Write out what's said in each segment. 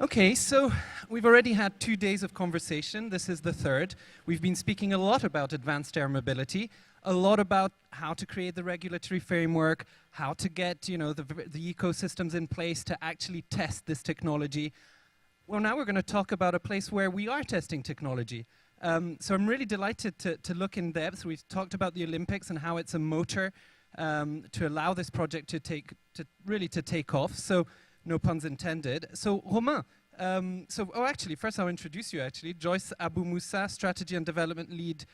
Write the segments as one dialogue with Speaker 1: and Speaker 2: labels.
Speaker 1: Okay, so we've already had 2 days of conversation. This is the third. We've been speaking a lot about advanced air mobility, a lot about how to create the regulatory framework, how to get, the ecosystems in place to actually test this technology. Well, now we're going to talk about a place where we are testing technology. So I'm really delighted to look in depth. We've talked about the Olympics and how it's a motor to allow this project to take off. So no puns intended. So Romain, actually, first I'll introduce you actually. Joyce, Abou, Moussa, Strategy and Development Lead,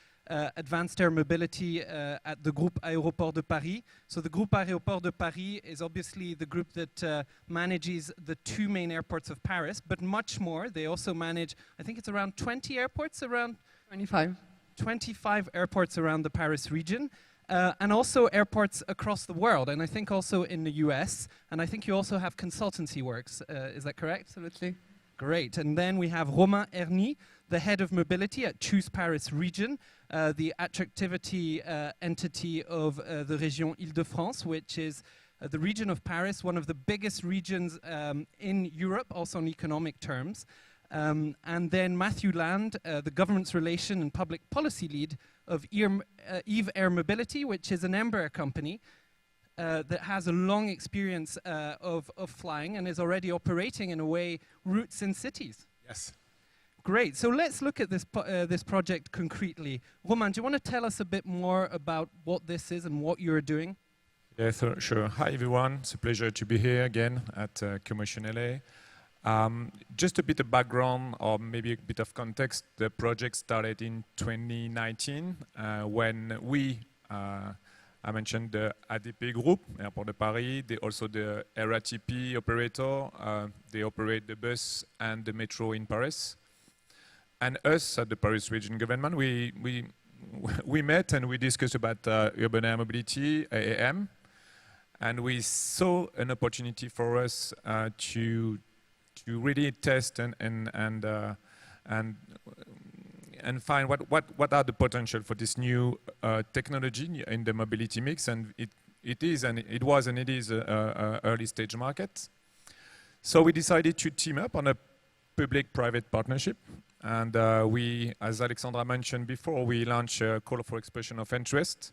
Speaker 1: Advanced Air Mobility at the Groupe Aéroports de Paris. So the Groupe Aéroports de Paris is obviously the group that manages the 2 main airports of Paris, but much more. They also manage, I think it's around 20 airports, around
Speaker 2: 25.
Speaker 1: 25 airports around the Paris region. And also airports across the world, and I think also in the US, and I think you also have consultancy works, is that correct?
Speaker 2: Absolutely.
Speaker 1: Great, and then we have Romain Erny, the head of mobility at Choose Paris Region, the attractivity entity of the Région Île-de-France, which is the region of Paris, one of the biggest regions in Europe, also in economic terms. And then Matthew Land, the government's relation and public policy lead of Eve Air Mobility, which is an Embraer company that has a long experience of flying and is already operating in a way routes in cities.
Speaker 3: Yes.
Speaker 1: Great. So let's look at this project concretely. Romain, do you want to tell us a bit more about what this is and what you're doing?
Speaker 3: Yes, sure. Hi, everyone. It's a pleasure to be here again at CoMotion LA. Just a bit of background, or maybe a bit of context. The project started in 2019 when I mentioned the ADP Group, Aéroports de Paris. They also the RATP operator. They operate the bus and the metro in Paris. And us at the Paris Region Government, we met and we discussed about urban air mobility, AAM, and we saw an opportunity for us to really test and find what are the potential for this new technology in the mobility mix, and it was a early stage market. So we decided to team up on a public-private partnership, and we, as Alexandra mentioned before, we launched a call for expression of interest.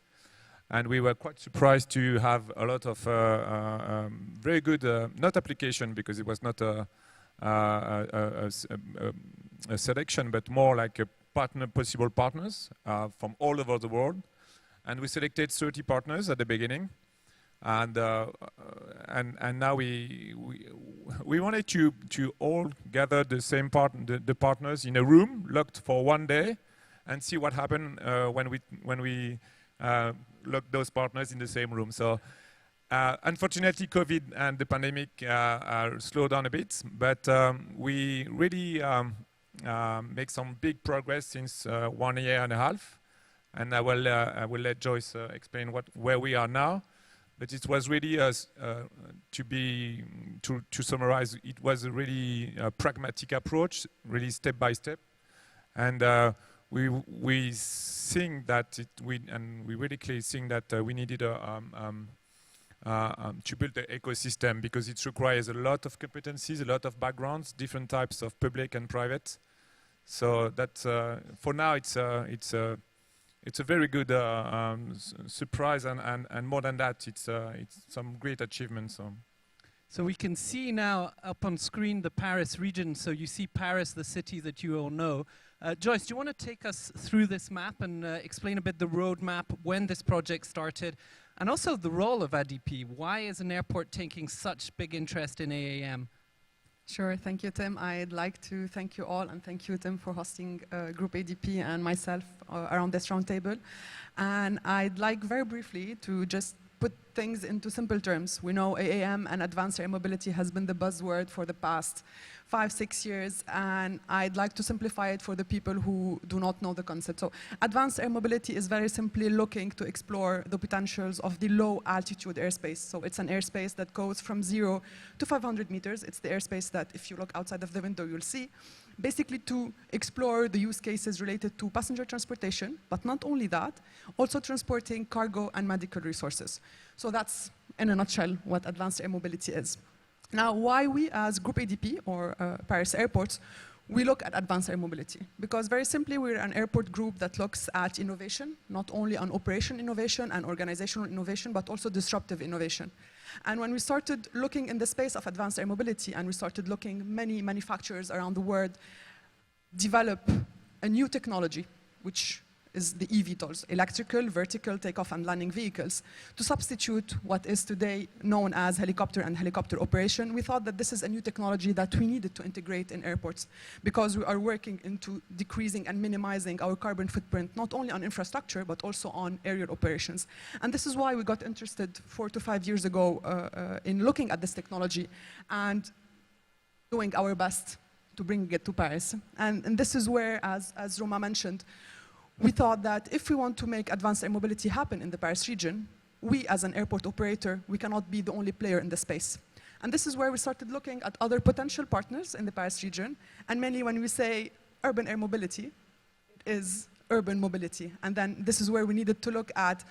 Speaker 3: And we were quite surprised to have a lot of very good, not application because it was not a selection, but more like a possible partners from all over the world. And we selected 30 partners at the beginning. And now we wanted to all gather the same the partners in a room, locked for 1 day, and see what happened when we lock those partners in the same room. So unfortunately, COVID and the pandemic slowed down a bit, but we really make some big progress since 1 year and a half. And I will let Joyce explain where we are now. But it was really, to summarize, it was a really pragmatic approach, really step by step. And we think that we really clearly think that we needed to build the ecosystem because it requires a lot of competencies, a lot of backgrounds, different types of public and private. So that for now it's a very good surprise, and more than that, it's some great achievements.
Speaker 1: So we can see now up on screen the Paris region. So you see Paris, the city that you all know. Joyce, do you want to take us through this map and explain a bit the roadmap, when this project started, and also the role of ADP? Why is an airport taking such big interest in AAM?
Speaker 2: Sure, thank you, Tim. I'd like to thank you all, and thank you, Tim, for hosting Group ADP and myself around this roundtable. And I'd like very briefly to just put things into simple terms. We know AAM and advanced air mobility has been the buzzword for the past 5-6 years, and I'd like to simplify it for the people who do not know the concept. So advanced air mobility is very simply looking to explore the potentials of the low altitude airspace. So it's an airspace that goes from 0 to 500 meters. It's the airspace that if you look outside of the window, you'll see. Basically to explore the use cases related to passenger transportation, but not only that, also transporting cargo and medical resources. So that's, in a nutshell, what advanced air mobility is. Now, why we as Groupe ADP, or Paris Airports, we look at advanced air mobility? Because very simply, we're an airport group that looks at innovation, not only on operation innovation and organizational innovation, but also disruptive innovation. And when we started looking in the space of advanced air mobility, and we started looking, many manufacturers around the world develop a new technology, which is the eVTOLs, electrical, vertical takeoff and landing vehicles, to substitute what is today known as helicopter and helicopter operation. We thought that this is a new technology that we needed to integrate in airports, because we are working into decreasing and minimizing our carbon footprint, not only on infrastructure, but also on aerial operations. And this is why we got interested 4 to 5 years ago in looking at this technology and doing our best to bring it to Paris. And this is where, as Romain mentioned, we thought that if we want to make advanced air mobility happen in the Paris region, we as an airport operator, we cannot be the only player in the space. And this is where we started looking at other potential partners in the Paris region. And mainly when we say urban air mobility, it is urban mobility. And then this is where we needed to look at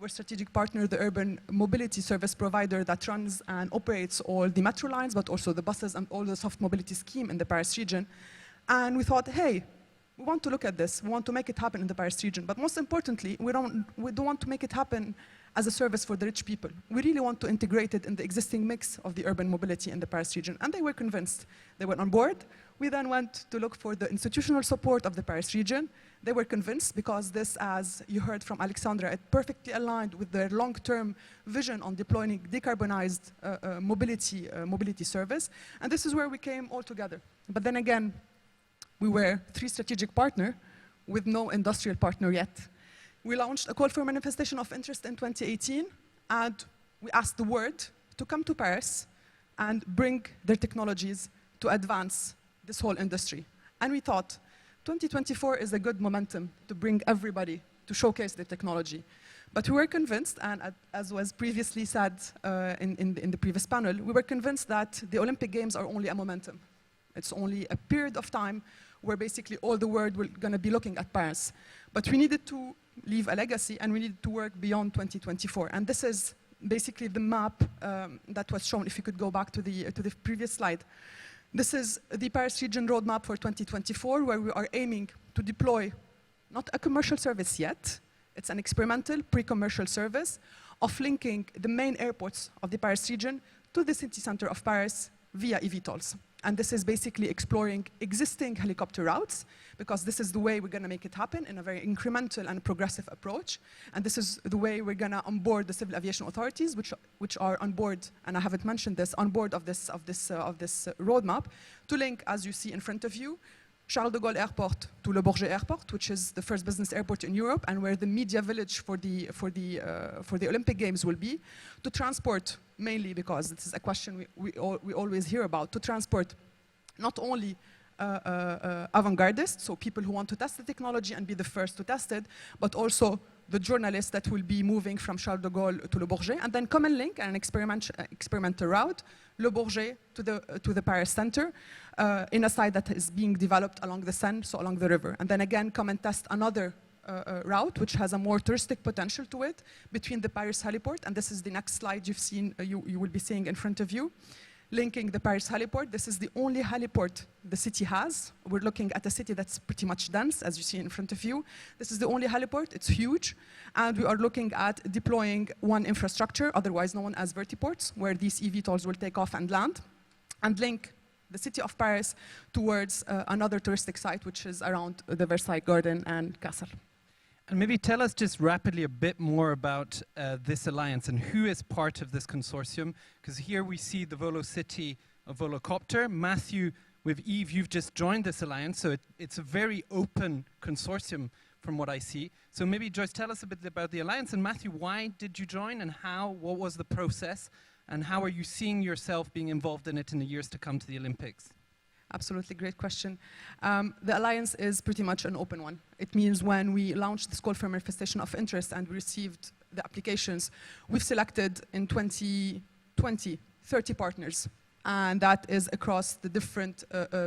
Speaker 2: our strategic partner, the urban mobility service provider that runs and operates all the metro lines, but also the buses and all the soft mobility scheme in the Paris region. And we thought, hey, we want to look at this. We want to make it happen in the Paris region. But most importantly, we don't want to make it happen as a service for the rich people. We really want to integrate it in the existing mix of the urban mobility in the Paris region. And they were convinced. They went on board. We then went to look for the institutional support of the Paris region. They were convinced because this, as you heard from Alexandra, it perfectly aligned with their long-term vision on deploying decarbonized mobility service. And this is where we came all together. But then again, we were 3 strategic partners with no industrial partner yet. We launched a call for manifestation of interest in 2018, and we asked the world to come to Paris and bring their technologies to advance this whole industry. And we thought 2024 is a good momentum to bring everybody to showcase their technology. But we were convinced, and as was previously said in the previous panel, we were convinced that the Olympic Games are only a momentum. It's only a period of time where basically all the world will going to be looking at Paris. But we needed to leave a legacy, and we needed to work beyond 2024. And this is basically the map that was shown. If you could go back to the previous slide. This is the Paris region roadmap for 2024, where we are aiming to deploy not a commercial service yet. It's an experimental pre-commercial service of linking the main airports of the Paris region to the city center of Paris via eVTOLs. And this is basically exploring existing helicopter routes, because this is the way we're going to make it happen in a very incremental and progressive approach. And this is the way we're going to onboard the civil aviation authorities, which are on board, and I haven't mentioned this, on board of this roadmap, to link, as you see in front of you, Charles de Gaulle Airport to Le Bourget Airport, which is the first business airport in Europe, and where the media village for the Olympic Games will be, to transport, mainly because this is a question we always hear about, to transport not only avant-gardists, so people who want to test the technology and be the first to test it, but also the journalists that will be moving from Charles de Gaulle to Le Bourget, and then come and link an experimental route, Le Bourget to the Paris center, in a site that is being developed along the Seine, so along the river. And then again, come and test another route, which has a more touristic potential to it, between the Paris heliport, and this is the next slide you've seen, you will be seeing in front of you, linking the Paris heliport. This is the only heliport the city has. We're looking at a city that's pretty much dense, as you see in front of you. This is the only heliport. It's huge. And we are looking at deploying one infrastructure, otherwise known as vertiports, where these eVTOLs will take off and land, and link the city of Paris towards another touristic site, which is around the Versailles Garden and Castle.
Speaker 1: And maybe tell us just rapidly a bit more about this alliance and who is part of this consortium, because here we see the Volocity of Volocopter. Matthew, with Eve, you've just joined this alliance, so it's a very open consortium from what I see. So maybe Joyce, tell us a bit about the alliance, and Matthew, why did you join, and what was the process, and how are you seeing yourself being involved in it in the years to come to the Olympics?
Speaker 2: Absolutely, great question. The alliance is pretty much an open one. It means when we launched this call for manifestation of interest and we received the applications, we've selected in 2020 30 partners. And that is across the different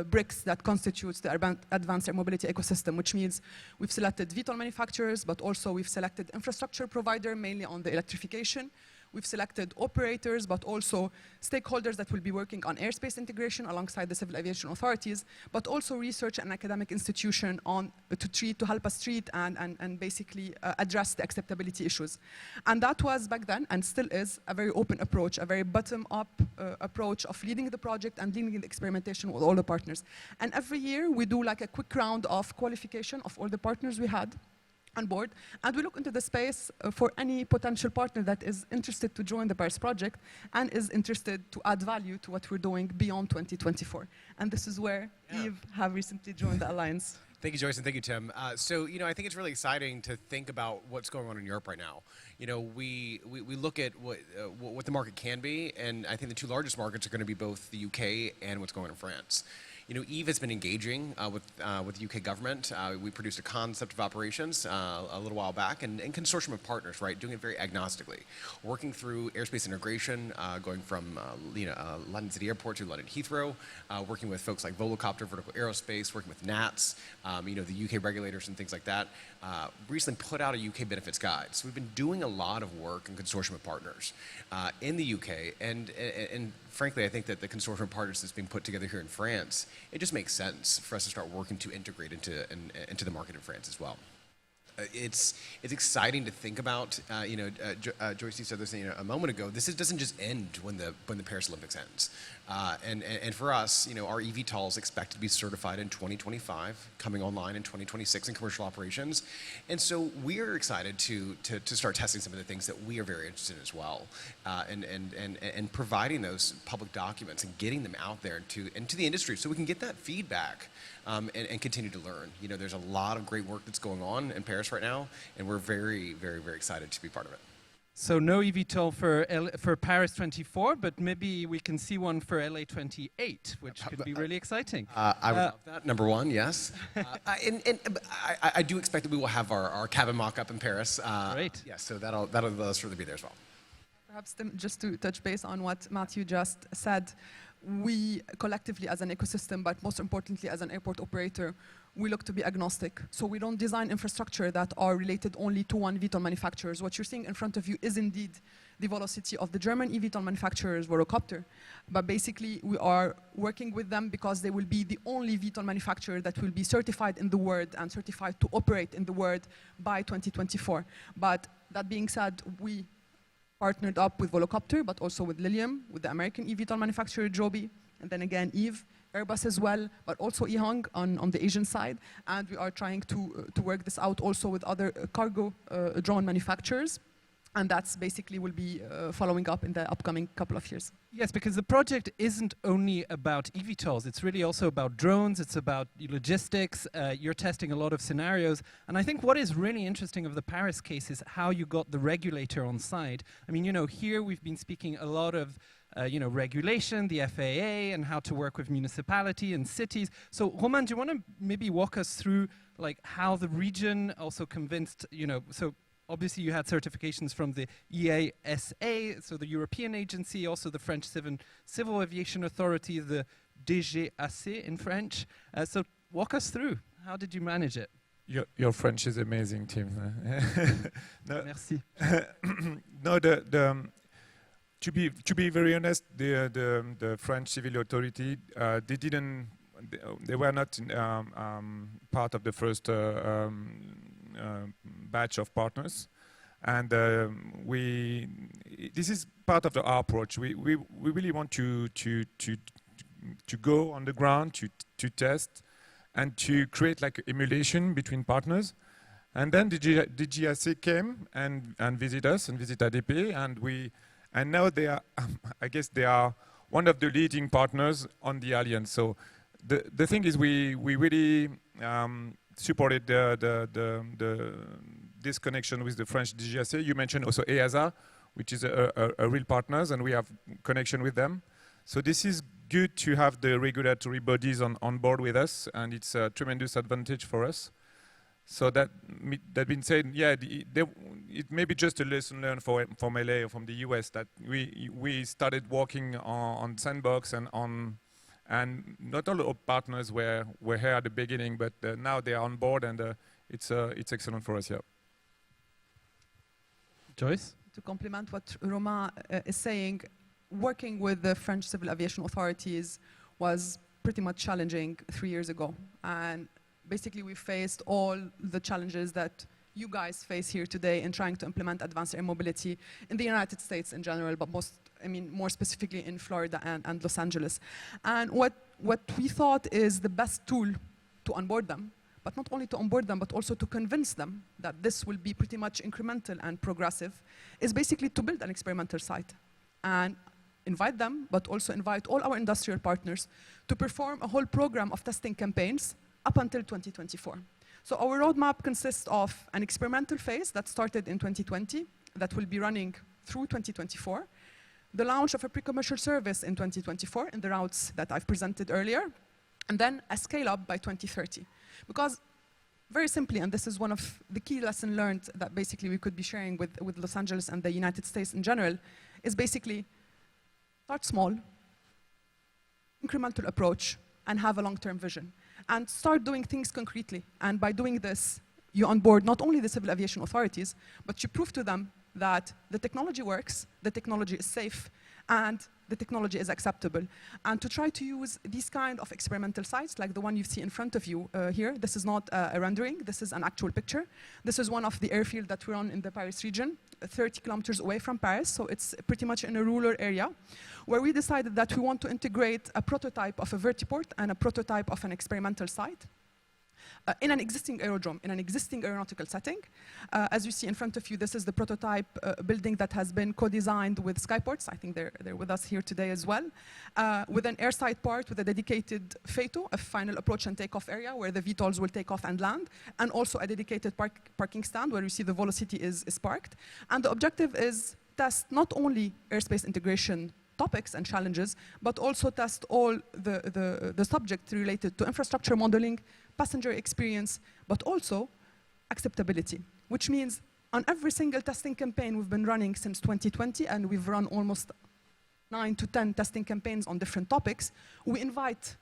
Speaker 2: bricks that constitutes the advanced air mobility ecosystem, which means we've selected VTOL manufacturers, but also we've selected infrastructure provider, mainly on the electrification. We've selected operators, but also stakeholders that will be working on airspace integration alongside the civil aviation authorities, but also research and academic institution to help us treat and basically address the acceptability issues. And that was back then, and still is, a very open approach, a very bottom-up approach of leading the project and leading the experimentation with all the partners. And every year we do like a quick round of qualification of all the partners we had on board, and we look into the space for any potential partner that is interested to join the Paris project and is interested to add value to what we're doing beyond 2024. And this is where Yves have recently joined the alliance.
Speaker 4: Thank you, Joyce, and thank you, Tim. So, I think it's really exciting to think about what's going on in Europe right now. We look at what the market can be, and I think the two largest markets are going to be both the UK and what's going on in France. Yves has been engaging with the UK government. We produced a concept of operations a little while back, and consortium of partners, right, doing it very agnostically, working through airspace integration, going from London City Airport to London Heathrow, working with folks like Volocopter, Vertical Aerospace, working with NATS, the UK regulators and things like that. Recently put out a UK benefits guide. So we've been doing a lot of work in consortium of partners in the UK, and frankly, I think that the consortium of partners that's being put together here in France, it just makes sense for us to start working to integrate into the market in France as well. It's exciting to think about. Joyce, you said this a moment ago. This doesn't just end when the Paris Olympics ends. And for us, our eVTOL is expected to be certified in 2025, coming online in 2026 in commercial operations. And so we are excited to start testing some of the things that we are very interested in as well, and providing those public documents and getting them out there into the industry so we can get that feedback. And continue to learn. There's a lot of great work that's going on in Paris right now, and we're very, very, very excited to be part of it.
Speaker 1: So no eVTOL for Paris 24, but maybe we can see one for LA 28, which could be really exciting.
Speaker 4: I would love that, number one, yes. I do expect that we will have our cabin mock-up in Paris.
Speaker 1: Great.
Speaker 4: Yeah, so that'll certainly be there as well.
Speaker 2: Perhaps just to touch base on what Matthew just said, we collectively as an ecosystem, but most importantly as an airport operator, we look to be agnostic. So we don't design infrastructure that are related only to one VTOL manufacturers. What you're seeing in front of you is indeed the velocity of the German eVTOL manufacturers, Volocopter. But basically, we are working with them because they will be the only VTOL manufacturer that will be certified in the world and certified to operate in the world by 2024. But that being said, we partnered up with Volocopter, but also with Lilium, with the American eVTOL manufacturer Joby, and then again Eve, Airbus as well, but also EHang on the Asian side. And we are trying to work this out also with other cargo drone manufacturers. And that's basically will be following up in the upcoming couple of years.
Speaker 1: Yes, because the project isn't only about eVTOLs, it's really also about drones, it's about logistics, you're testing a lot of scenarios. And I think what is really interesting of the Paris case is how you got the regulator on side. I mean, here we've been speaking a lot of regulation, the FAA, and how to work with municipality and cities. So Romain, do you want to maybe walk us through how the region also convinced, so obviously, you had certifications from the EASA, so the European agency, also the French Civil Aviation Authority, the DGAC in French. So walk us through. How did you manage it?
Speaker 3: Your French is amazing, Tim.
Speaker 1: No, merci.
Speaker 3: No, to be very honest, the French Civil Authority, they were not part of the first batch of partners, and this is part of our approach. We really want to go on the ground to test and to create emulation between partners, and then the GSA came and visit us and visit ADP, and now they are I guess they are one of the leading partners on the alliance. So the thing is we really supported this connection with the French DGAC. You mentioned also EASA, which is a real partners, and we have connection with them. So this is good to have the regulatory bodies on board with us, and it's a tremendous advantage for us. So that being said, yeah, it may be just a lesson learned from LA or from the US that we started working on Sandbox and not all our partners were here at the beginning, but now they are on board, and it's excellent for us. Yeah.
Speaker 1: Joyce?
Speaker 2: to complement what Romain is saying, working with the French civil aviation authorities was pretty much challenging 3 years ago. And basically we faced all the challenges that you guys face here today in trying to implement advanced air mobility in the United States in general, but more specifically in Florida and Los Angeles. And what we thought is the best tool to onboard them, but not only to onboard them, but also to convince them that this will be pretty much incremental and progressive, is basically to build an experimental site and invite them, but also invite all our industrial partners to perform a whole program of testing campaigns up until 2024. So our roadmap consists of an experimental phase that started in 2020, that will be running through 2024, the launch of a pre-commercial service in 2024 in the routes that I've presented earlier, and then a scale-up by 2030. Because very simply, and this is one of the key lessons learned that basically we could be sharing with Los Angeles and the United States in general, is basically start small, incremental approach, and have a long-term vision. And start doing things concretely. And by doing this, you onboard not only the civil aviation authorities, but you prove to them that the technology works, the technology is safe, and the technology is acceptable. And to try to use these kind of experimental sites, like the one you see in front of you here, this is not a rendering, this is an actual picture. This is one of the airfields that we're on in the Paris region, 30 kilometers away from Paris, so it's pretty much in a rural area, where we decided that we want to integrate a prototype of a vertiport and a prototype of an experimental site in an existing aerodrome, in an existing aeronautical setting. As you see in front of you, this is the prototype building that has been co-designed with Skyports. I think they're with us here today as well, with an airside part with a dedicated FATO, a final approach and takeoff area, where the VTOLs will take off and land, and also a dedicated parking stand where you see the Velocity is parked. And the objective is test not only airspace integration topics and challenges, but also test all the subjects related to infrastructure modeling, passenger experience, but also acceptability, which means on every single testing campaign we've been running since 2020, and we've run almost 9 to 10 testing campaigns on different topics, we invite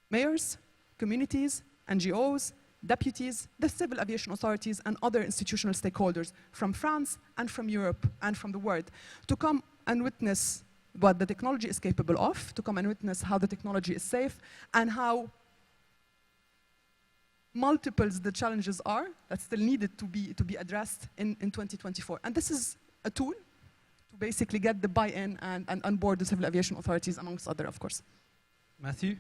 Speaker 2: mayors, communities, NGOs, deputies, the civil aviation authorities, and other institutional stakeholders from France and from Europe and from the world to come and witness what the technology is capable of, to come and witness how the technology is safe, and how multiples the challenges are that still needed to be addressed in 2024. And this is a tool to basically get the buy-in and onboard the civil aviation authorities, amongst other, of course.
Speaker 1: Matthew?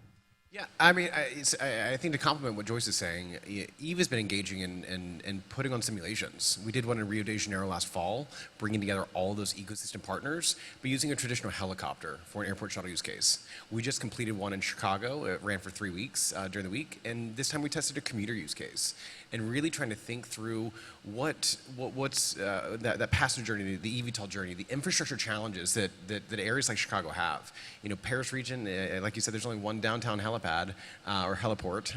Speaker 4: Yeah, I mean, I think to complement what Joyce is saying, Eve has been engaging in putting on simulations. We did one in Rio de Janeiro last fall, bringing together all those ecosystem partners, but using a traditional helicopter for an airport shuttle use case. We just completed one in Chicago. It ran for 3 weeks during the week, and this time we tested a commuter use case, and really trying to think through what's that passenger journey, the eVTOL journey, the infrastructure challenges that areas like Chicago have. You know, Paris region, like you said, there's only one downtown helipad or heliport,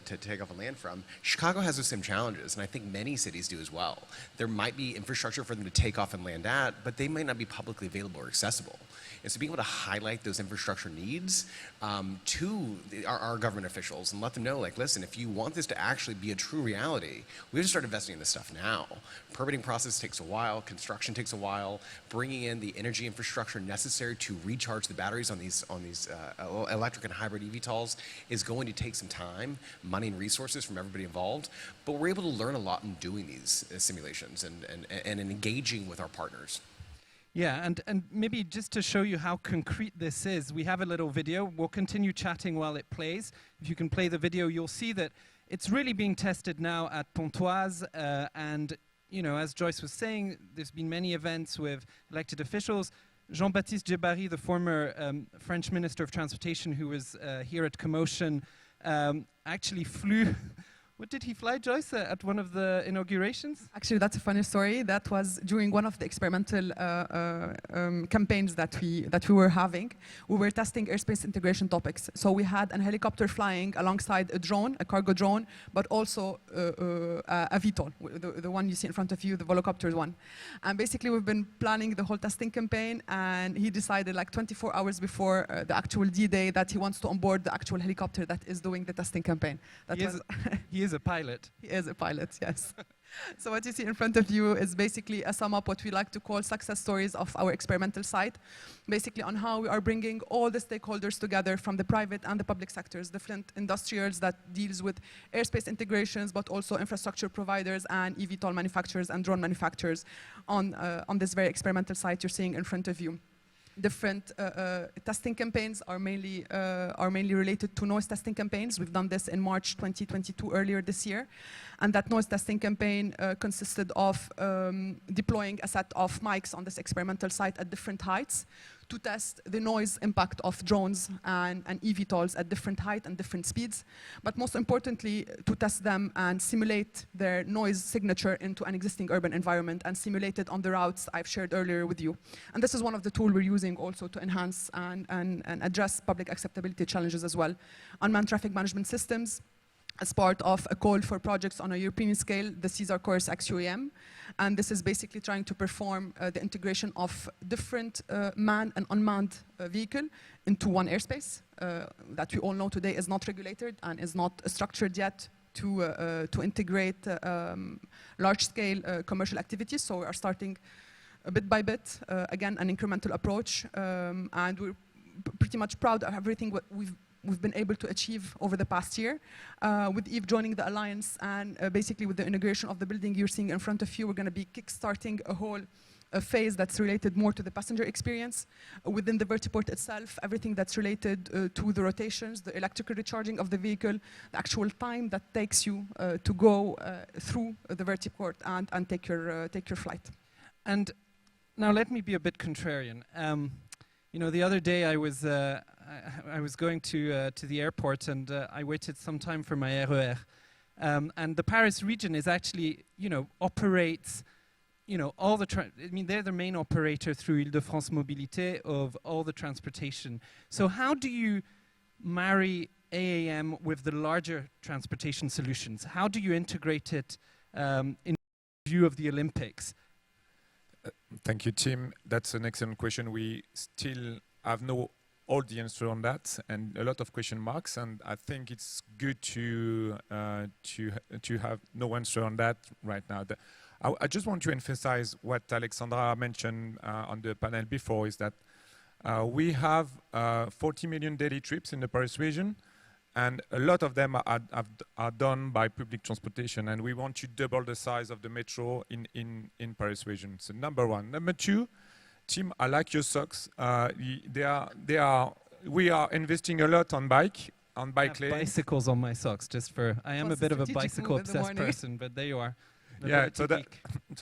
Speaker 4: to take off and land from. Chicago has those same challenges, and I think many cities do as well. There might be infrastructure for them to take off and land at, but they might not be publicly available or accessible. And so being able to highlight those infrastructure needs to our government officials and let them know, like, listen, if you want this to actually be a true reality, we have to start investing in this stuff now. Permitting process takes a while, construction takes a while, bringing in the energy infrastructure necessary to recharge the batteries on these electric and hybrid eVTOLs is going to take some time, money and resources from everybody involved, but we're able to learn a lot in doing these simulations and engaging with our partners.
Speaker 1: Yeah, and maybe just to show you how concrete this is, we have a little video. We'll continue chatting while it plays. If you can play the video, you'll see that it's really being tested now at Pontoise, and as Joyce was saying, there's been many events with elected officials. Jean-Baptiste Djebari, the former French Minister of Transportation who was here at CoMotion, actually flew. What did he fly, Joyce, at one of the inaugurations?
Speaker 2: Actually, that's a funny story. That was during one of the experimental campaigns that we were having. We were testing airspace integration topics. So we had a helicopter flying alongside a drone, a cargo drone, but also a VTOL, the one you see in front of you, the Volocopter one. And basically, we've been planning the whole testing campaign, and he decided like 24 hours before the actual D-Day that he wants to onboard the actual helicopter that is doing the testing campaign.
Speaker 1: He is a pilot.
Speaker 2: He is a pilot, yes. So what you see in front of you is basically a sum up what we like to call success stories of our experimental site, basically on how we are bringing all the stakeholders together from the private and the public sectors, different industrials that deals with airspace integrations, but also infrastructure providers and eVTOL manufacturers and drone manufacturers on this very experimental site you're seeing in front of you. Different testing campaigns are mainly related to noise testing campaigns. We've done this in March 2022, earlier this year. And that noise testing campaign consisted of deploying a set of mics on this experimental site at different heights to test the noise impact of drones and eVTOLs at different height and different speeds. But most importantly, to test them and simulate their noise signature into an existing urban environment and simulate it on the routes I've shared earlier with you. And this is one of the tools we're using also to enhance and address public acceptability challenges as well. Unmanned traffic management systems, as part of a call for projects on a European scale, the CESAR course XUAM. And this is basically trying to perform the integration of different manned and unmanned vehicle into one airspace that we all know today is not regulated and is not structured yet to integrate large-scale commercial activities. So we are starting bit by bit, again, an incremental approach. And we're pretty much proud of everything we've been able to achieve over the past year. With Eve joining the Alliance and basically with the integration of the building you're seeing in front of you, we're going to be kickstarting a phase that's related more to the passenger experience. Within the vertiport itself, everything that's related to the rotations, the electrical recharging of the vehicle, the actual time that takes you to go through the vertiport and take your flight.
Speaker 1: And now let me be a bit contrarian. You know, the other day I was going to the airport and I waited some time for my RER. And the Paris region is actually, you know, operates, you know, all the, I mean, they're the main operator through Île-de-France Mobilité of all the transportation. So how do you marry AAM with the larger transportation solutions? How do you integrate it in view of the Olympics?
Speaker 3: Thank you, Tim. That's an excellent question. We still have no all the answer on that, and a lot of question marks. And I think it's good to have no answer on that right now. I just want to emphasize what Alexandra mentioned on the panel before, is that we have 40 million daily trips in the Paris region, and a lot of them are done by public transportation, and we want to double the size of the metro in Paris region. So number one. Number two, Tim, I like your socks. We are investing a lot on bike lanes.
Speaker 1: Bicycles on my socks, just for, I am a bit of a bicycle obsessed person, but there you are.
Speaker 3: Yeah, so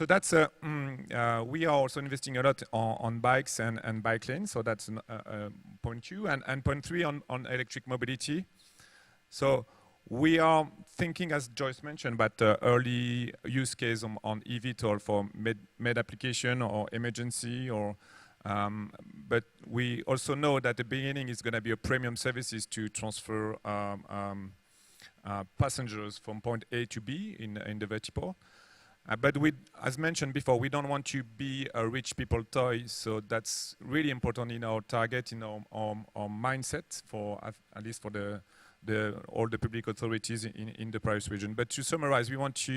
Speaker 3: that's we are also investing a lot on bikes and bike lanes. So that's point two, and point three on electric mobility. So we are thinking, as Joyce mentioned, about early use case on eVTOL for med application or emergency, or but we also know that the beginning is going to be a premium services to transfer passengers from point A to B in the vertiport. But as mentioned before, we don't want to be a rich people toy, so that's really important in our target, in our mindset, for at least for all the public authorities in the Paris region. But to summarize, we want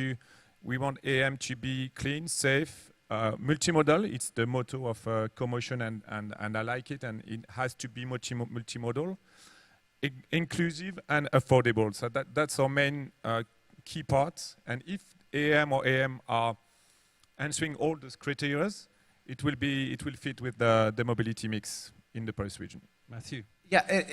Speaker 3: AM to be clean, safe, multimodal. It's the motto of CoMotion, and I like it, and it has to be multimodal, inclusive and affordable. So that's our main key part. And if AM or AM are answering all those criteria, it will fit with the mobility mix in the Paris region.
Speaker 1: Matthew.
Speaker 4: Yeah,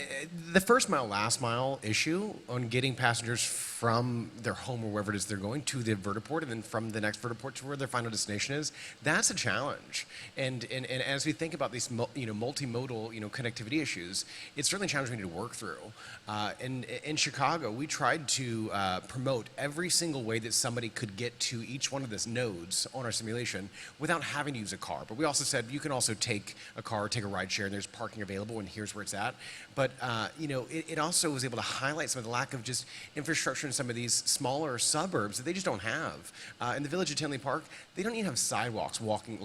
Speaker 4: the first mile, last mile issue on getting passengers from their home or wherever it is they're going to the vertiport, and then from the next vertiport to where their final destination is, that's a challenge. And as we think about these multimodal connectivity issues, it's certainly a challenge we need to work through. In Chicago, we tried to promote every single way that somebody could get to each one of these nodes on our simulation without having to use a car. But we also said you can also take a car, take a ride share, and there's parking available, and here's where it's at. But it also was able to highlight some of the lack of just infrastructure in some of these smaller suburbs that they just don't have. In the village of Tinley Park, they don't even have sidewalks walking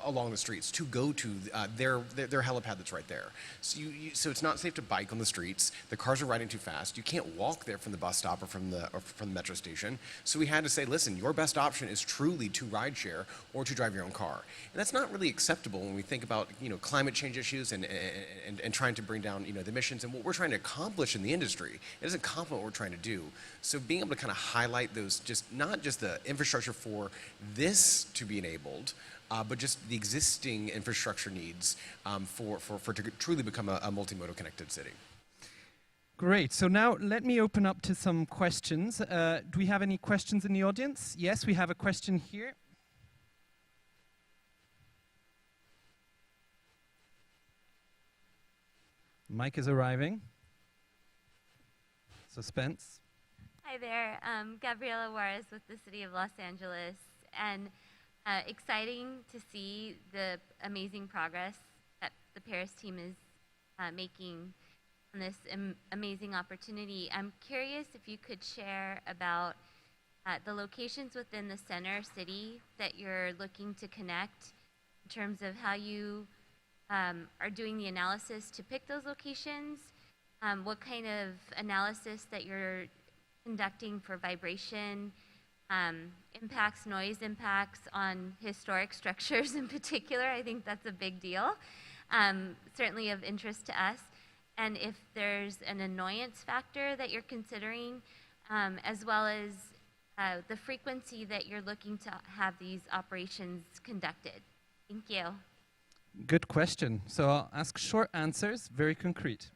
Speaker 4: along the streets to go to their helipad that's right there. So it's not safe to bike on the streets. The cars are riding too fast. You can't walk there from the bus stop or from the metro station. So we had to say, listen, your best option is truly to ride share or to drive your own car. And that's not really acceptable when we think about climate change issues and trying to bring down the emissions and what we're trying to accomplish in the industry. It doesn't complement what we're trying to do. So being able to kind of highlight those, not just the infrastructure for this to be enabled, but just the existing infrastructure needs for to truly become a multimodal connected city.
Speaker 1: Great. So now let me open up to some questions. Do we have any questions in the audience? Yes, we have a question here. Mic is arriving. Suspense.
Speaker 5: Hi there, Gabriela Juarez with the City of Los Angeles, and exciting to see the amazing progress that the Paris team is making on this amazing opportunity. I'm curious if you could share about the locations within the center city that you're looking to connect in terms of how you are doing the analysis to pick those locations, what kind of analysis that you're conducting for vibration, impacts, noise impacts on historic structures in particular. I think that's a big deal, certainly of interest to us. And if there's an annoyance factor that you're considering, as well as the frequency that you're looking to have these operations conducted. Thank you.
Speaker 1: Good question. So I'll ask short answers, very concrete.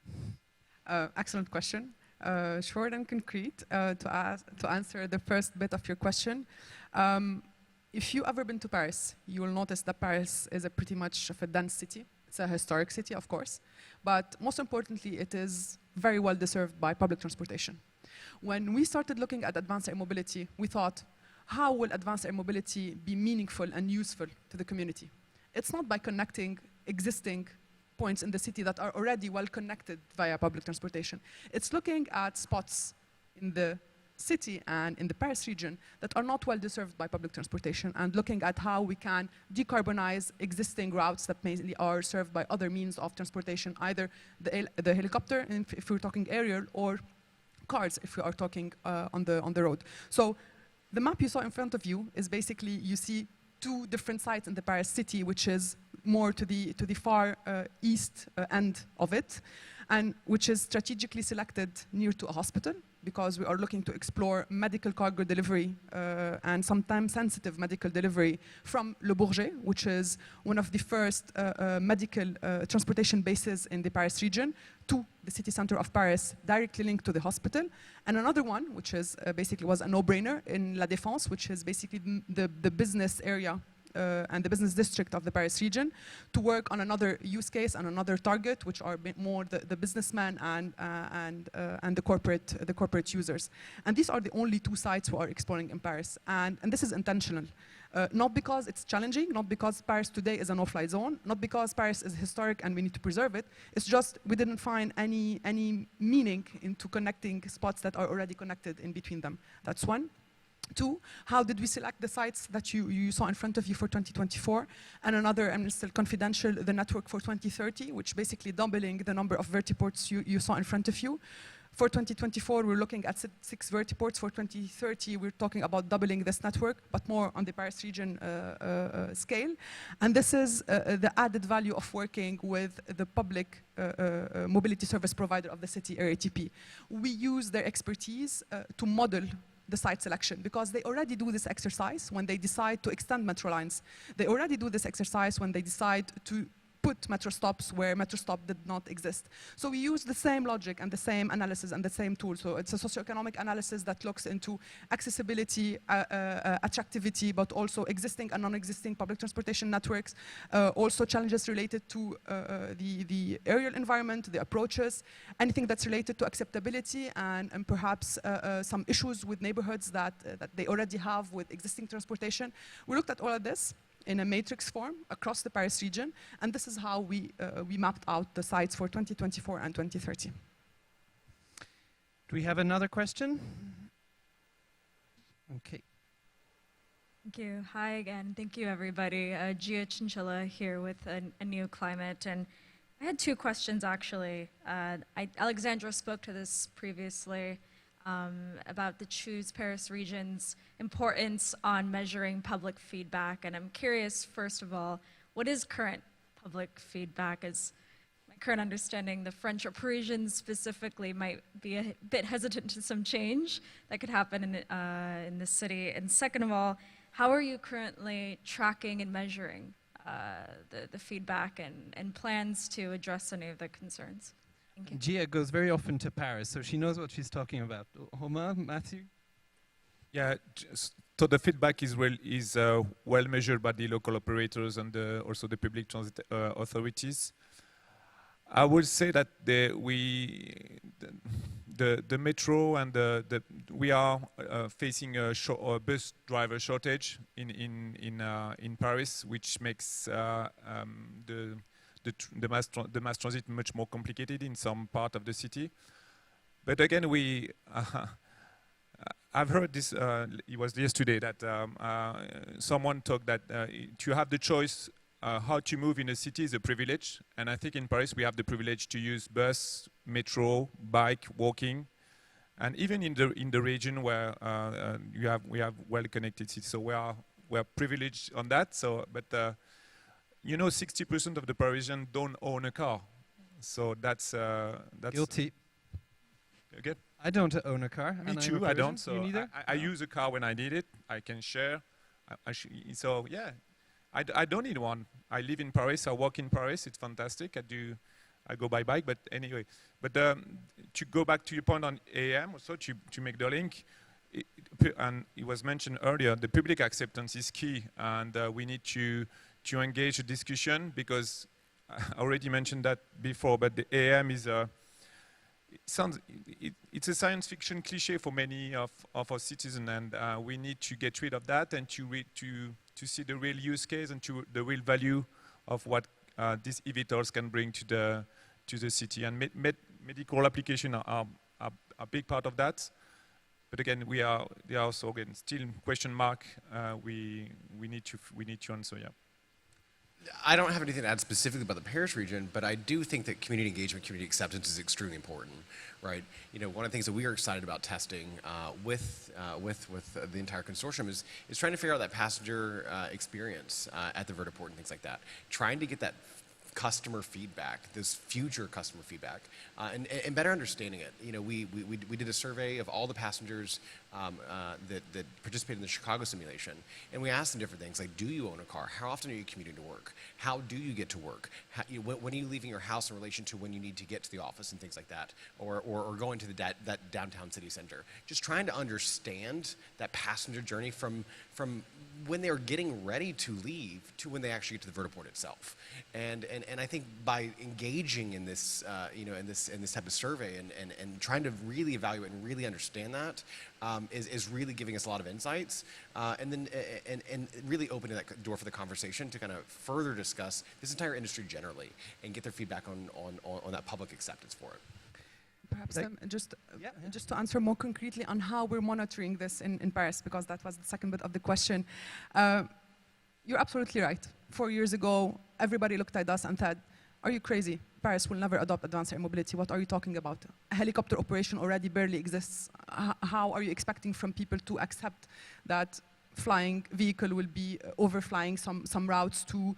Speaker 2: Excellent question. Short and concrete. To answer the first bit of your question, if you've ever been to Paris, you will notice that Paris is pretty much of a dense city. It's a historic city, of course, but most importantly, it is very well deserved by public transportation. When we started looking at advanced air mobility, we thought, how will advanced air mobility be meaningful and useful to the community? It's not by connecting existing points in the city that are already well connected via public transportation. It's looking at spots in the city and in the Paris region that are not well deserved by public transportation, and looking at how we can decarbonize existing routes that mainly are served by other means of transportation, either the helicopter if we're talking aerial, or cars if we are talking on the road. So the map you saw in front of you is basically, you see two different sites in the Paris city, which is more to the far east end of it, and which is strategically selected near to a hospital, because we are looking to explore medical cargo delivery and sometimes sensitive medical delivery from Le Bourget, which is one of the first medical transportation bases in the Paris region, to the city center of Paris, directly linked to the hospital. And another one, which is basically was a no-brainer in La Défense, which is basically the business area and the business district of the Paris region, to work on another use case and another target, which are more the businessmen and the corporate users. And these are the only two sites we are exploring in Paris. And this is intentional. Not because it's challenging, not because Paris today is a no-fly zone, not because Paris is historic and we need to preserve it. It's just we didn't find any meaning into connecting spots that are already connected in between them. That's one. Two, how did we select the sites that you saw in front of you for 2024? And another, and still confidential, the network for 2030, which basically doubling the number of vertiports you saw in front of you. For 2024, we're looking at 6 vertiports. For 2030, we're talking about doubling this network, but more on the Paris region scale. And this is the added value of working with the public mobility service provider of the city, RATP. We use their expertise to model the site selection, because they already do this exercise when they decide to extend metro lines. They already do this exercise when they decide to put metro stops where metro stop did not exist. So we use the same logic and the same analysis and the same tool. So it's a socioeconomic analysis that looks into accessibility, attractivity, but also existing and non-existing public transportation networks, also challenges related to the aerial environment, the approaches, anything that's related to acceptability, and perhaps some issues with neighborhoods that they already have with existing transportation. We looked at all of this. in a matrix form across the Paris region, and this is how we mapped out the sites for 2024 and 2030.
Speaker 1: Do we have another question? Okay.
Speaker 6: Thank you. Hi again. Thank you, everybody. Gia Chinchilla here with a new climate. And I had two questions, actually. Alexandra spoke to this previously about the Choose Paris region's importance on measuring public feedback. And I'm curious, first of all, what is current public feedback? As my current understanding, the French or Parisians specifically might be a bit hesitant to some change that could happen in the city. And second of all, how are you currently tracking and measuring the feedback and plans to address any of the concerns? Thank you.
Speaker 1: Gia goes very often to Paris, so she knows what she's talking about. Romain, Matthew?
Speaker 3: Yeah, so the feedback is well measured by the local operators and also the public transit authorities. I would say that the metro and we are facing a bus driver shortage in Paris, which makes the mass transit much more complicated in some part of the city. But again, I've heard this. It was yesterday that someone talked that to have the choice. How to move in a city is a privilege, and I think in Paris we have the privilege to use bus, metro, bike, walking, and even in the region where we have well-connected cities. So we are privileged on that. So, but 60% of the Parisians don't own a car, so that's
Speaker 1: Guilty.
Speaker 3: Again.
Speaker 1: I don't own a car.
Speaker 3: Me too. I don't.
Speaker 1: You
Speaker 3: So
Speaker 1: neither?
Speaker 3: I use a car when I need it. I can share. So yeah. I don't need one. I live in Paris. I work in Paris. It's fantastic. I go by bike. But anyway, to go back to your point on AM, also to make the link, and it was mentioned earlier, the public acceptance is key, and we need to engage a discussion, because I already mentioned that before. But the AM is it's a science fiction cliche for many of our citizens, and we need to get rid of that and to see the real use case and to the real value of what these eVTOLs can bring to the city. And medical applications are a big part of that. But again, they are also still question mark. We need to answer. Yeah.
Speaker 4: I don't have anything to add specifically about the Paris region, but I do think that community engagement, community acceptance is extremely important, right? One of the things that we are excited about testing with the entire consortium is trying to figure out that passenger experience at the vertiport and things like that. Trying to get that customer feedback, this future customer feedback, and better understanding it. We did a survey of all the passengers that participated in the Chicago simulation, and we asked them different things like, do you own a car? How often are you commuting to work? How do you get to work? When are you leaving your house in relation to when you need to get to the office and things like that, or going to that downtown city center? Just trying to understand that passenger journey from when they're getting ready to leave to when they actually get to the vertiport itself. And I think by engaging in this in this type of survey and trying to really evaluate and really understand that is really giving us a lot of insights, and really opening that door for the conversation to kind of further discuss this entire industry generally and get their feedback on that public acceptance for it.
Speaker 2: Perhaps just to answer more concretely on how we're monitoring this in Paris, because that was the second bit of the question. You're absolutely right. 4 years ago, everybody looked at us and said, are you crazy? Paris will never adopt advanced air mobility. What are you talking about? A helicopter operation already barely exists. How are you expecting from people to accept that flying vehicle will be overflying some routes to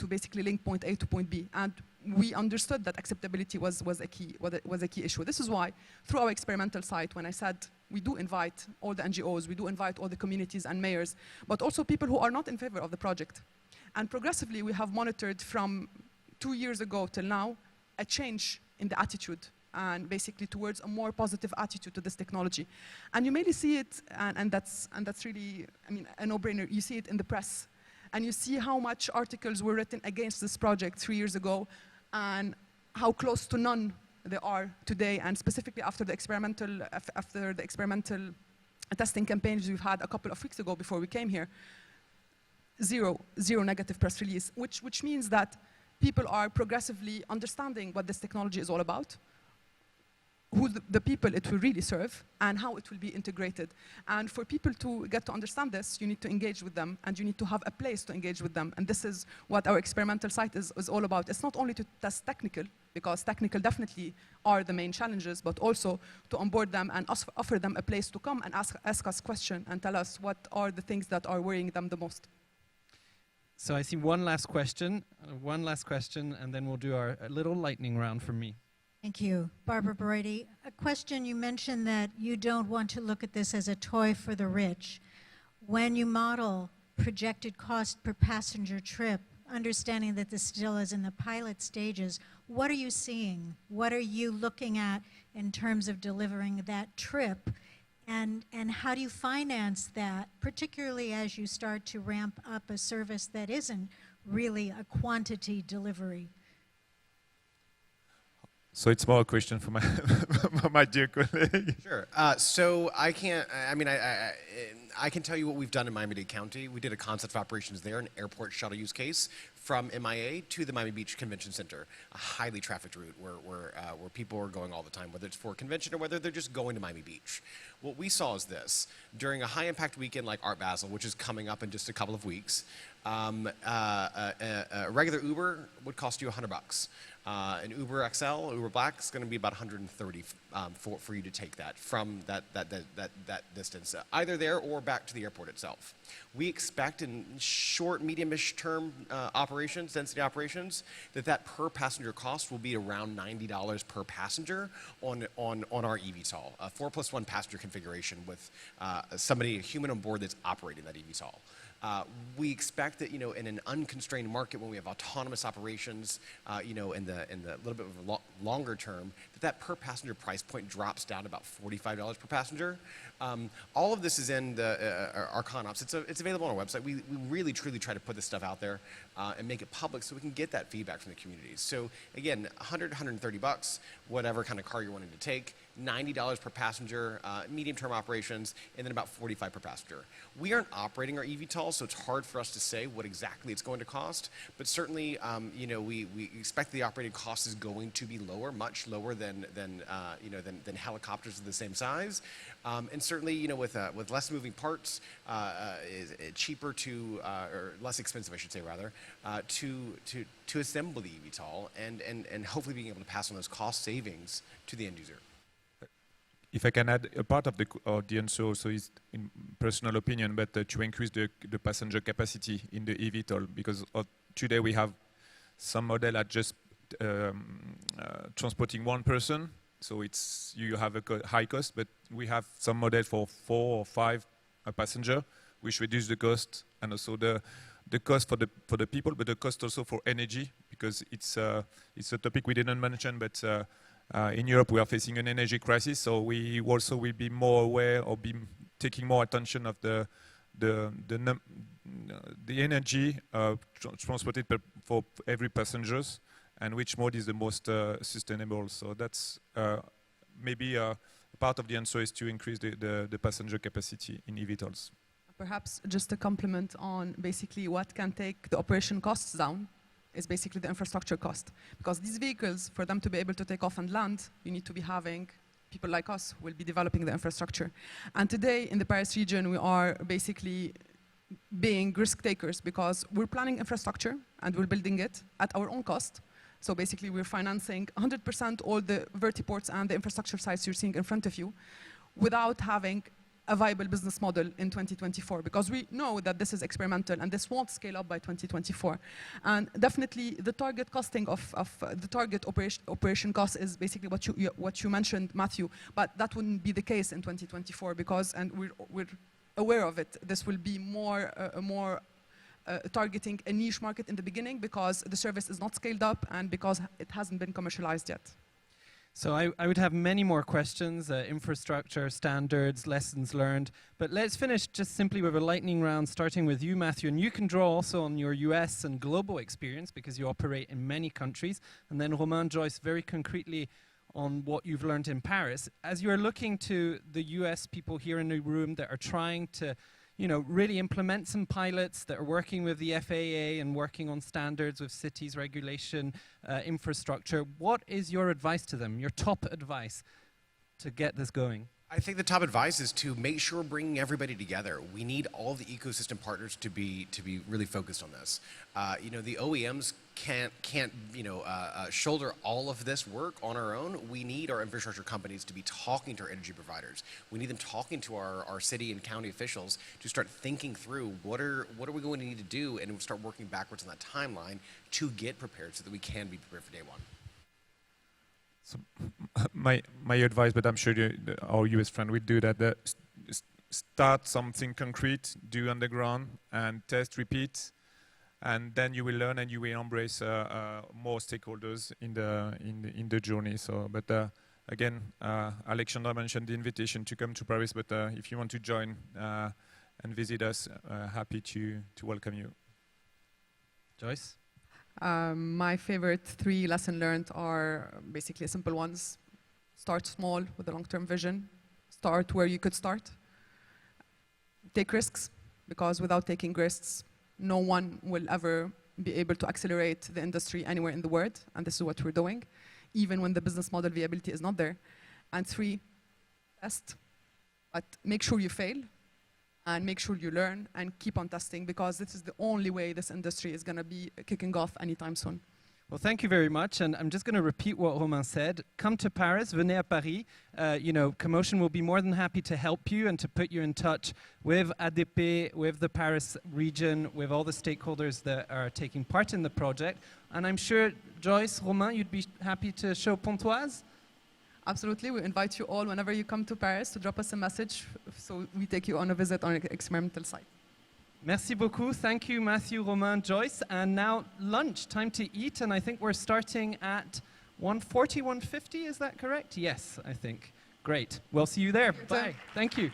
Speaker 2: basically link point A to point B? And we understood that acceptability was a key issue. This is why, through our experimental site, when I said we do invite all the NGOs, we do invite all the communities and mayors, but also people who are not in favor of the project. And progressively, we have monitored from 2 years ago till now a change in the attitude, and basically towards a more positive attitude to this technology. And you mainly see it, and that's really, I mean, a no-brainer. You see it in the press, and you see how much articles were written against this project 3 years ago, and how close to none they are today. And specifically after the experimental testing campaigns we've had a couple of weeks ago before we came here, zero negative press release, which means that people are progressively understanding what this technology is all about, who the people it will really serve, and how it will be integrated. And for people to get to understand this, you need to engage with them, and you need to have a place to engage with them. And this is what our experimental site is all about. It's not only to test technical, because technical definitely are the main challenges, but also to onboard them and offer them a place to come and ask us questions and tell us what are the things that are worrying them the most.
Speaker 1: So I see one last question, and then we'll do our little lightning round from me.
Speaker 7: Thank you. Barbara Brady, a question: you mentioned that you don't want to look at this as a toy for the rich. When you model projected cost per passenger trip, understanding that this still is in the pilot stages, what are you seeing? What are you looking at in terms of delivering that trip? And how do you finance that, particularly as you start to ramp up a service that isn't really a quantity delivery?
Speaker 3: So it's more a question for my dear colleague.
Speaker 4: Sure. So I can't. I mean, I can tell you what we've done in Miami-Dade County. We did a concept of operations there, an airport shuttle use case from MIA to the Miami Beach Convention Center, a highly trafficked route where people are going all the time, whether it's for a convention or whether they're just going to Miami Beach. What we saw is this: during a high-impact weekend like Art Basel, which is coming up in just a couple of weeks, a regular Uber would cost you $100. An Uber XL, Uber Black, is going to be about $130 for you to take that from that distance, either there or back to the airport itself. We expect in short, medium-ish term operations, density operations, that per passenger cost will be around $90 per passenger on our eVTOL, a 4+1 passenger configuration with a human on board that's operating that eVTOL. We expect that, in an unconstrained market, when we have autonomous operations, in the little bit of a longer term, that per passenger price point drops down to about $45 per passenger. All of this is in our ConOps. It's available on our website. We really, truly try to put this stuff out there and make it public so we can get that feedback from the communities. So again, $100, $130, whatever kind of car you're wanting to take, $90 per passenger, medium-term operations, and then about $45 per passenger. We aren't operating our eVTOL, so it's hard for us to say what exactly it's going to cost. But certainly, we expect the operating cost is going to be lower, much lower than helicopters of the same size. And certainly, with less moving parts, is cheaper or less expensive, I should say, rather, to assemble the eVTOL and hopefully being able to pass on those cost savings to the end user.
Speaker 3: If I can add, a part of the answer also is in personal opinion, but to increase the passenger capacity in the eVTOL, because today we have some model at just transporting one person, so you have a high cost, but we have some model for 4 or 5 passenger, which reduce the cost and also the cost for the people, but the cost also for energy, because it's a topic we didn't mention, but in Europe, we are facing an energy crisis, so we also will be more aware or be taking more attention of the energy transported for every passengers, and which mode is the most sustainable. So that's maybe part of the answer is to increase the passenger capacity in eVTOLs.
Speaker 2: Perhaps just a compliment on basically what can take the operation costs down is basically the infrastructure cost. Because these vehicles, for them to be able to take off and land, you need to be having people like us who will be developing the infrastructure. And today in the Paris region, we are basically being risk takers because we're planning infrastructure and we're building it at our own cost. So basically we're financing 100% all the vertiports and the infrastructure sites you're seeing in front of you without having a viable business model in 2024, because we know that this is experimental and this won't scale up by 2024. And definitely the target costing of the target operation cost is basically what you mentioned, Matthew, but that wouldn't be the case in 2024 because, and we're aware of it, this will be more targeting a niche market in the beginning because the service is not scaled up and because it hasn't been commercialized yet.
Speaker 1: So I would have many more questions, infrastructure, standards, lessons learned. But let's finish just simply with a lightning round, starting with you, Matthew. And you can draw also on your US and global experience because you operate in many countries. And then Romain, Joyce, very concretely on what you've learned in Paris. As you're looking to the US people here in the room that are trying to really implement some pilots that are working with the FAA and working on standards with cities, regulation, infrastructure. What is your advice to them, your top advice to get this going?
Speaker 4: I think the top advice is to make sure we're bringing everybody together. We need all the ecosystem partners to be really focused on this. The OEMs can't shoulder all of this work on our own. We need our infrastructure companies to be talking to our energy providers. We need them talking to our city and county officials to start thinking through what are we going to need to do, and start working backwards on that timeline to get prepared so that we can be prepared for day one.
Speaker 3: So my advice, but I'm sure our US friend will do that, start something concrete, do underground, and test, repeat, and then you will learn and you will embrace more stakeholders in the journey. So, but again, Alexandra mentioned the invitation to come to Paris, but if you want to join and visit us, happy to welcome you.
Speaker 1: Joyce?
Speaker 2: My favorite 3 lessons learned are basically simple ones. Start small with a long-term vision. Start where you could start. Take risks, because without taking risks, no one will ever be able to accelerate the industry anywhere in the world, and this is what we're doing, even when the business model viability is not there. And 3, test, but make sure you fail, and make sure you learn and keep on testing, because this is the only way this industry is going to be kicking off anytime soon.
Speaker 1: Well, thank you very much, and I'm just going to repeat what Romain said. Come to Paris, venez à Paris. CoMotion will be more than happy to help you and to put you in touch with ADP, with the Paris region, with all the stakeholders that are taking part in the project. And I'm sure, Joyce, Romain, you'd be happy to show Pontoise?
Speaker 2: Absolutely, we invite you all whenever you come to Paris to drop us a message so we take you on a visit on an experimental site.
Speaker 1: Merci beaucoup. Thank you, Matthew, Romain, Joyce. And now lunch, time to eat. And I think we're starting at 1:40, 1:50. Is that correct? Yes, I think. Great. We'll see you there. Bye. Thank you.